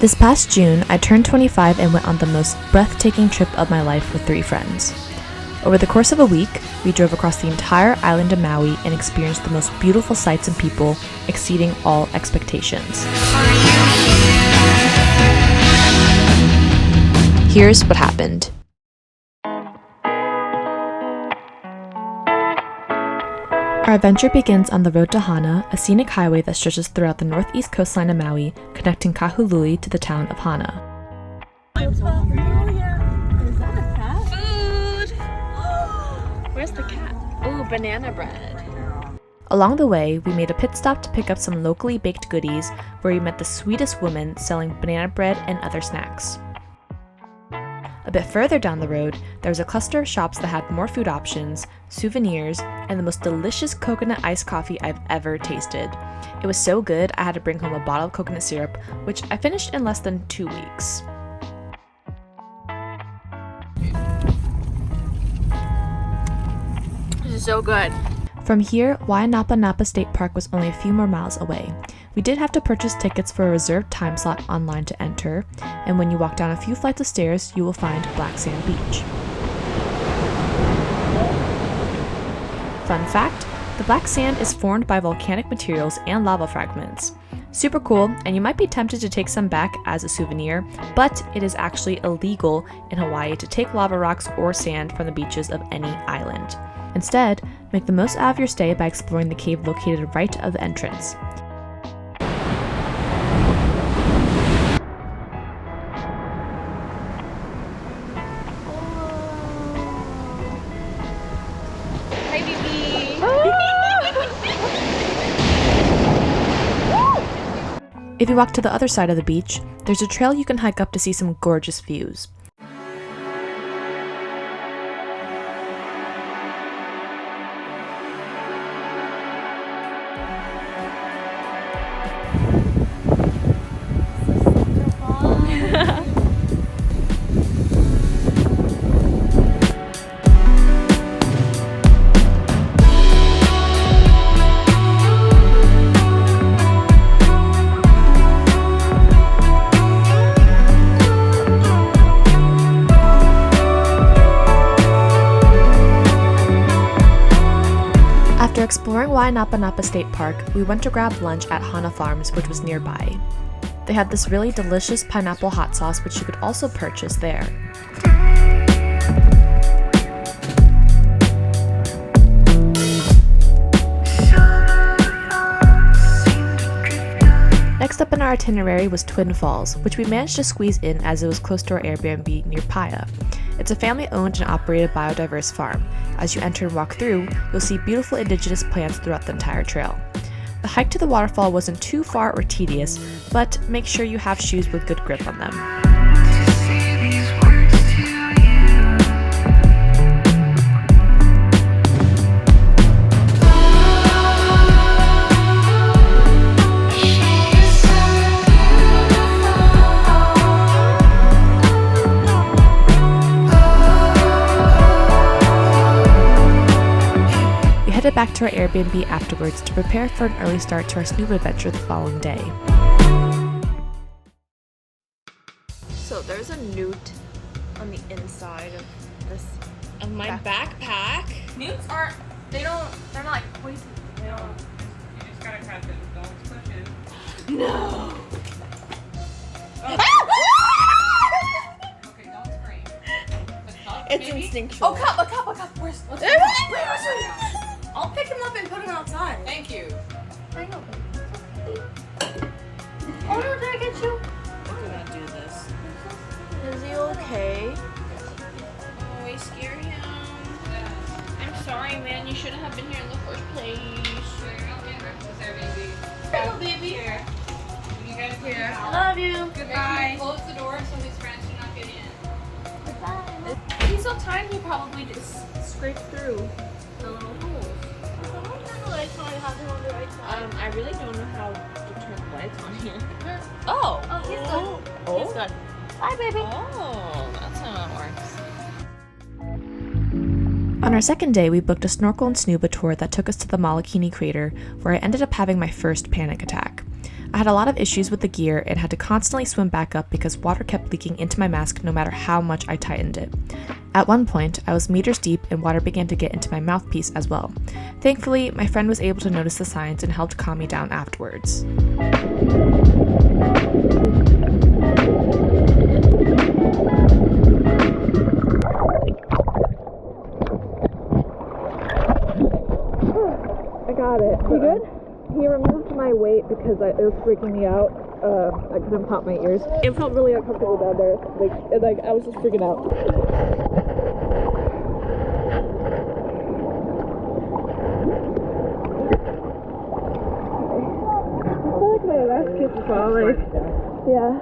This past June, I turned 25 and went on the most breathtaking trip of my life with 3 friends. Over the course of a week, we drove across the entire island of Maui and experienced the most beautiful sights and people, exceeding all expectations. Here's what happened. Our adventure begins on the road to Hana, a scenic highway that stretches throughout the northeast coastline of Maui, connecting Kahului to the town of Hana. I'm so hungry. Is that a cat? Food! Where's the cat? Ooh, banana bread. Along the way, we made a pit stop to pick up some locally baked goodies, where we met the sweetest woman selling banana bread and other snacks. A bit further down the road, there was a cluster of shops that had more food options, souvenirs, and the most delicious coconut iced coffee I've ever tasted. It was so good, I had to bring home a bottle of coconut syrup, which I finished in less than 2 weeks. This is so good. From here, Napa State Park was only a few more miles away. We did have to purchase tickets for a reserved time slot online to enter, and when you walk down a few flights of stairs, you will find Black Sand Beach. Fun fact, the black sand is formed by volcanic materials and lava fragments. Super cool, and you might be tempted to take some back as a souvenir, but it is actually illegal in Hawaii to take lava rocks or sand from the beaches of any island. Instead, make the most out of your stay by exploring the cave located right of the entrance. Hi, baby. If you walk to the other side of the beach, there's a trail you can hike up to see some gorgeous views. After exploring Napa State Park, we went to grab lunch at Hana Farms, which was nearby. They had this really delicious pineapple hot sauce, which you could also purchase there. Next up in our itinerary was Twin Falls, which we managed to squeeze in as it was close to our Airbnb near Paia. It's a family-owned and operated biodiverse farm. As you enter and walk through, you'll see beautiful indigenous plants throughout the entire trail. The hike to the waterfall wasn't too far or tedious, but make sure you have shoes with good grip on them. Headed back to our Airbnb afterwards to prepare for an early start to our scuba adventure the following day. So there's a Newt on the inside of this of my backpack. Newts aren't, they're not like poison. No, you just gotta cut them. Don't push it. No. Okay, don't scream. The cup, It's maybe? instinctual. Oh, a cup. Where's Wait. I'll pick him up and put him outside. Thank you. I know. Oh no, did I get you? I cannot do this. Is he okay? Oh, we scare him. I'm sorry, man. You shouldn't have been here in the first place. Hello, baby. Here. You guys here. Love you. Goodbye. Close the door so his friends do not get in. Goodbye. He's so tiny, he probably just scraped through the little holes. I really don't know how to turn the lights on here. Oh! Oh, he's good. Oh. He's good. Bye, baby. Oh, that's how it works. On our second day, we booked a snorkel and snuba tour that took us to the Malakini crater, where I ended up having my first panic attack. I had a lot of issues with the gear and had to constantly swim back up because water kept leaking into my mask no matter how much I tightened it. At one point, I was meters deep and water began to get into my mouthpiece as well. Thankfully, my friend was able to notice the signs and helped calm me down afterwards. I got it. You good? He removed my weight because it was freaking me out. I couldn't pop my ears. It felt really uncomfortable down there. Like I was just freaking out. I feel like my last kiss is falling. Yeah.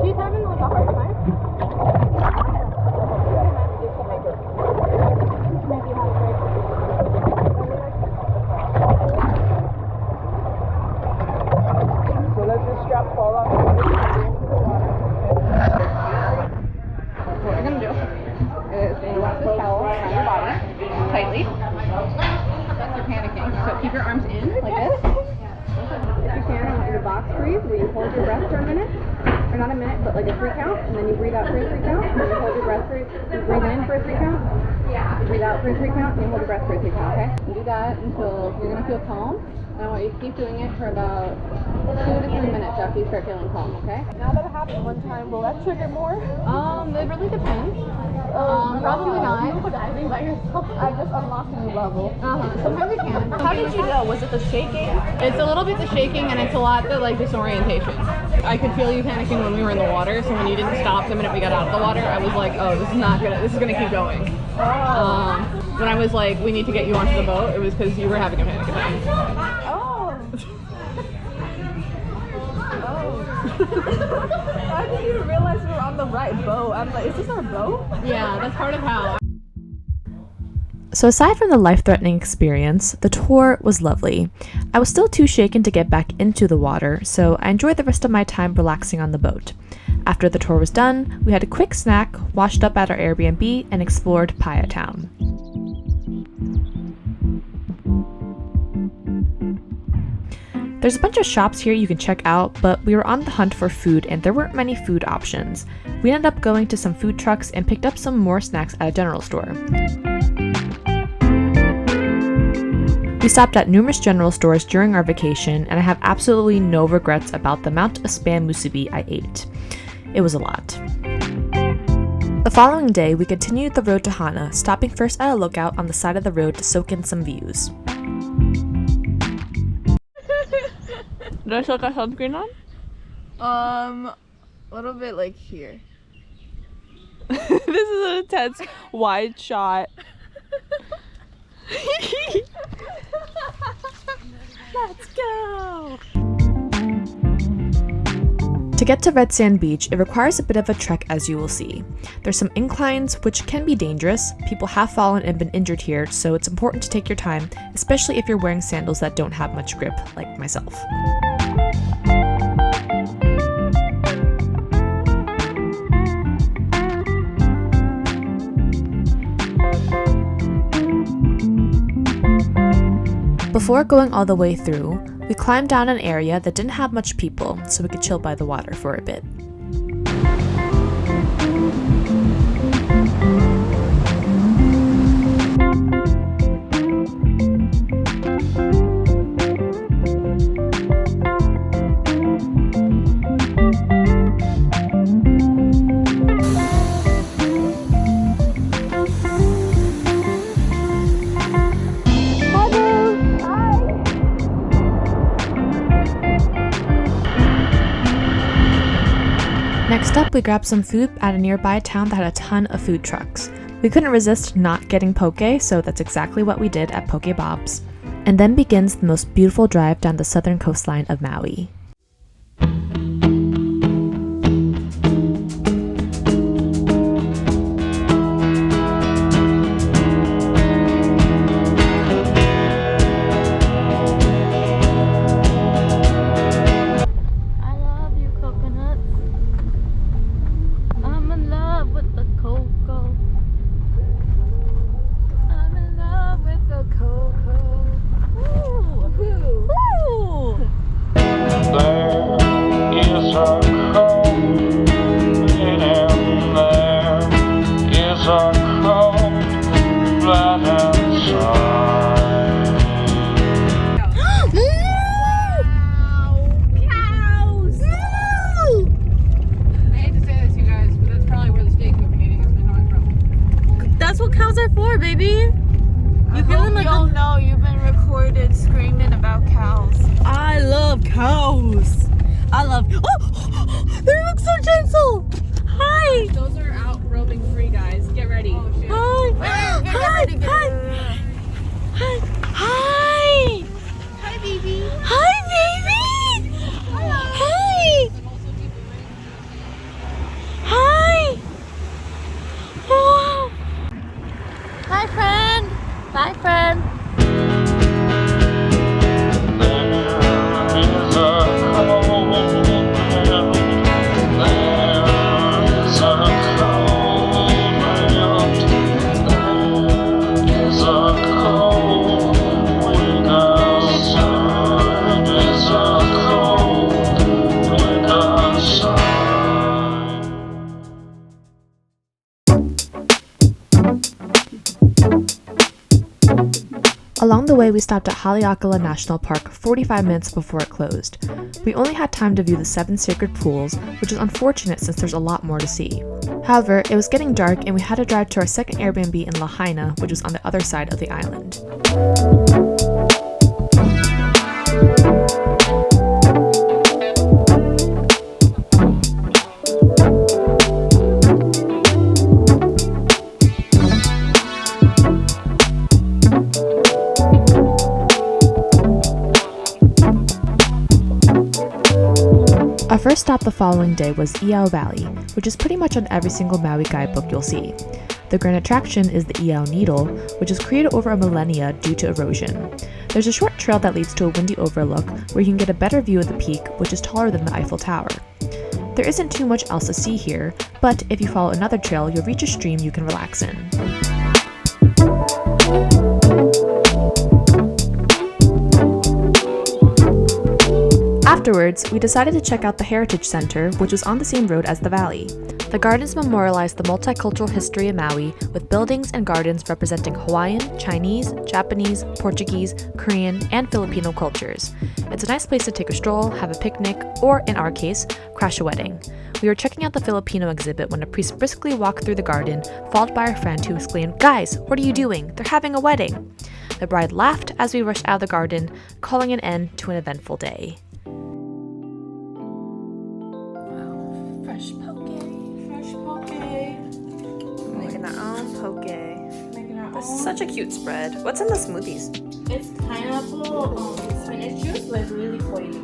She's having like a hard time. So let's just strap Paul up. What we're gonna do is you want to put a towel around your body tightly. You're panicking, so keep your arms in like this. If you can, I want you to box breathe, where you hold your breath for a minute, or not a minute, but like a 3 count, and then you breathe out for a 3 count, and then you hold your breath for, you breathe in for a 3 count, you breathe out for a 3 count, and you hold your breath for a 3 count, okay? And do that until you're gonna feel calm. And I want you to keep doing it for about 2 to 3 minutes after you start feeling calm, okay? Now that it happened one time, will that trigger more? It really depends. Probably not. Diving by yourself. I just unlocked a new level. Sometimes you can. How did you know? Was it the shaking? It's a little bit the shaking, and it's a lot the like disorientation. I could feel you panicking when we were in the water, so when you didn't stop the minute we got out of the water, I was like, oh, this is gonna keep going. When I was like, we need to get you onto the boat, it was because you were having a panic attack. I didn't even realize we were on the right boat. I'm like, is this our boat? Yeah, that's part of how. So aside from the life-threatening experience, the tour was lovely. I was still too shaken to get back into the water, so I enjoyed the rest of my time relaxing on the boat. After the tour was done, we had a quick snack, washed up at our Airbnb, and explored Paya Town. There's a bunch of shops here you can check out, but we were on the hunt for food and there weren't many food options. We ended up going to some food trucks and picked up some more snacks at a general store. We stopped at numerous general stores during our vacation, and I have absolutely no regrets about the amount of spam musubi I ate. It was a lot. The following day, we continued the road to Hana, stopping first at a lookout on the side of the road to soak in some views. Did I still got sunscreen on? A little bit like here. This is an intense wide shot. Let's go! To get to Red Sand Beach, it requires a bit of a trek, as you will see. There's some inclines, which can be dangerous. People have fallen and been injured here, so it's important to take your time, especially if you're wearing sandals that don't have much grip, like myself. Before going all the way through, we climbed down an area that didn't have much people, so we could chill by the water for a bit. Next up, we grabbed some food at a nearby town that had a ton of food trucks. We couldn't resist not getting poke, so that's exactly what we did at Poke Bob's. And then begins the most beautiful drive down the southern coastline of Maui. I'm in love with the cocoa. baby? You feeling like y'all know you've been recorded screaming about cows. I love cows. I love. Oh, they look so gentle. Hi. Those are out roaming free, guys. Get ready. Oh, shit. Hi. Hi. Hi. Hi, baby. Hi, baby. Hi. Hi. Oh. Hi, friend. Bye, friend. Along the way, we stopped at Haleakala National Park 45 minutes before it closed. We only had time to view the 7 sacred pools, which is unfortunate since there's a lot more to see. However, it was getting dark and we had to drive to our second Airbnb in Lahaina, which was on the other side of the island. Our first stop the following day was Iao Valley, which is pretty much on every single Maui guidebook you'll see. The grand attraction is the Iao Needle, which was created over a millennia due to erosion. There's a short trail that leads to a windy overlook where you can get a better view of the peak, which is taller than the Eiffel Tower. There isn't too much else to see here, but if you follow another trail, you'll reach a stream you can relax in. Afterwards, we decided to check out the Heritage Center, which was on the same road as the valley. The gardens memorialize the multicultural history of Maui, with buildings and gardens representing Hawaiian, Chinese, Japanese, Portuguese, Korean, and Filipino cultures. It's a nice place to take a stroll, have a picnic, or, in our case, crash a wedding. We were checking out the Filipino exhibit when a priest briskly walked through the garden, followed by our friend who exclaimed, "Guys, what are you doing? They're having a wedding!" The bride laughed as we rushed out of the garden, calling an end to an eventful day. Fresh poke. Making our own poke. This is such a cute spread. What's in the smoothies? It's pineapple spinach juice, but it's really oily.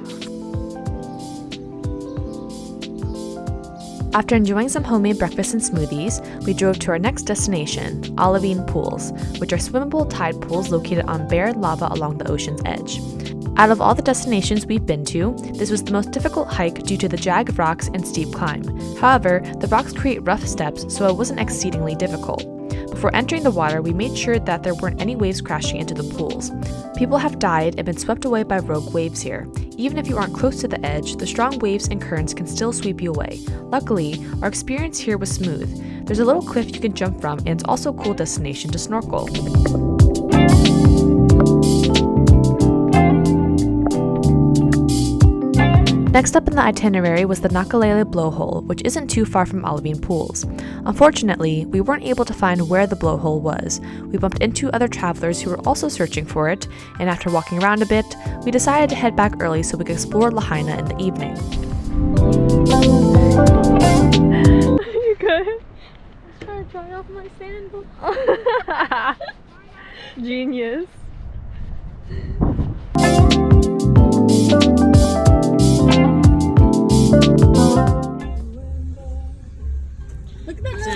After enjoying some homemade breakfast and smoothies, we drove to our next destination, Olivine Pools, which are swimmable tide pools located on bare lava along the ocean's edge. Out of all the destinations we've been to, this was the most difficult hike due to the jagged rocks and steep climb. However, the rocks create rough steps, so it wasn't exceedingly difficult. Before entering the water, we made sure that there weren't any waves crashing into the pools. People have died and been swept away by rogue waves here. Even if you aren't close to the edge, the strong waves and currents can still sweep you away. Luckily, our experience here was smooth. There's a little cliff you can jump from, and it's also a cool destination to snorkel. Next up in the itinerary was the Nakalele blowhole, which isn't too far from Olivine Pools. Unfortunately, we weren't able to find where the blowhole was. We bumped into other travelers who were also searching for it, and after walking around a bit, we decided to head back early so we could explore Lahaina in the evening. You good? I'm trying to dry off my sandal. Genius.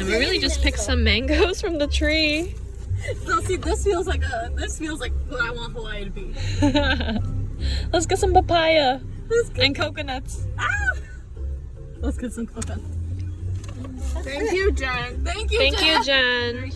We really just picked some mangoes from the tree. So see, this feels like what I want Hawaii to be. Let's get some papaya and coconuts. Let's get some coconut. Thank you, Jen. Thank you, Jen.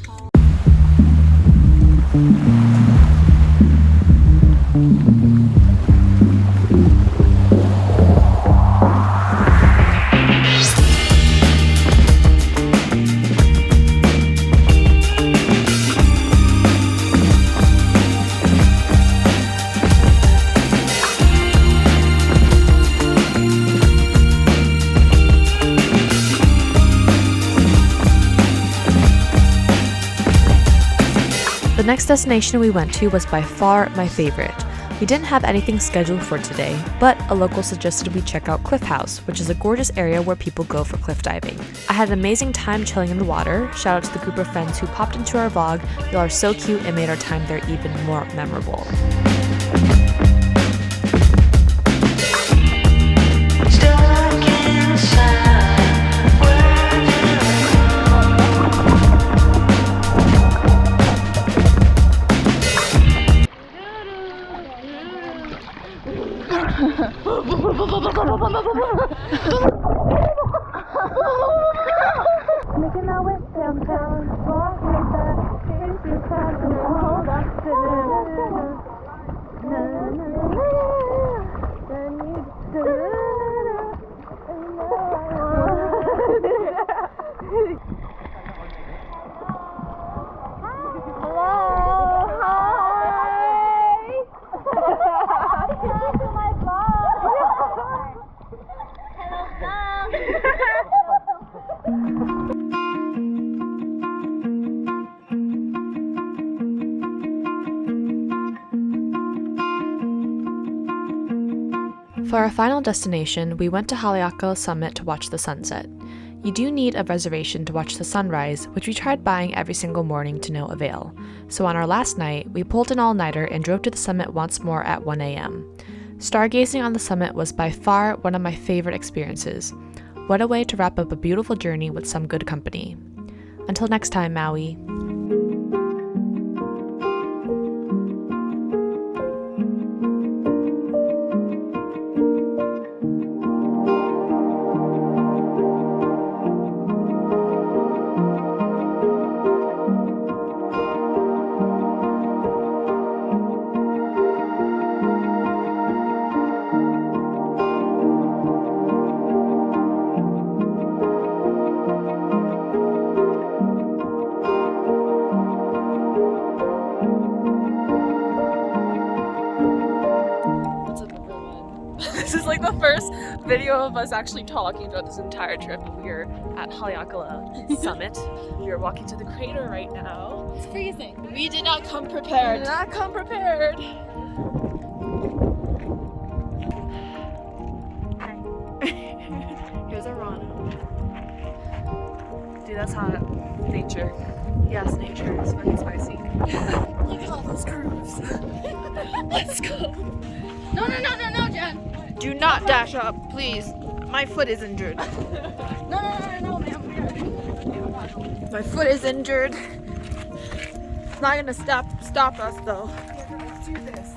next destination we went to was by far my favorite. We didn't have anything scheduled for today, but a local suggested we check out Cliff House, which is a gorgeous area where people go for cliff diving. I had an amazing time chilling in the water. Shout out to the group of friends who popped into our vlog. Y'all are so cute and made our time there even more memorable. Making our way downtown, walking back, into town, and hold on Hello, hi. Welcome to my vlog. Hello, For our final destination, we went to Haleakala Summit to watch the sunset. You do need a reservation to watch the sunrise, which we tried buying every single morning to no avail. So on our last night, we pulled an all-nighter and drove to the summit once more at 1 a.m. Stargazing on the summit was by far one of my favorite experiences. What a way to wrap up a beautiful journey with some good company. Until next time, Maui. This is like the first video of us actually talking throughout this entire trip. We are at Haleakala Summit. We are walking to the crater right now. It's freezing. We did not come prepared. Here's our Hana. Dude, that's hot. Nature. Yes, nature is fucking spicy. Look at all those grooves. Let's go. No, Jen. Do not dash up, please. My foot is injured. No, ma'am. My foot is injured. It's not gonna stop us though. Let's do this.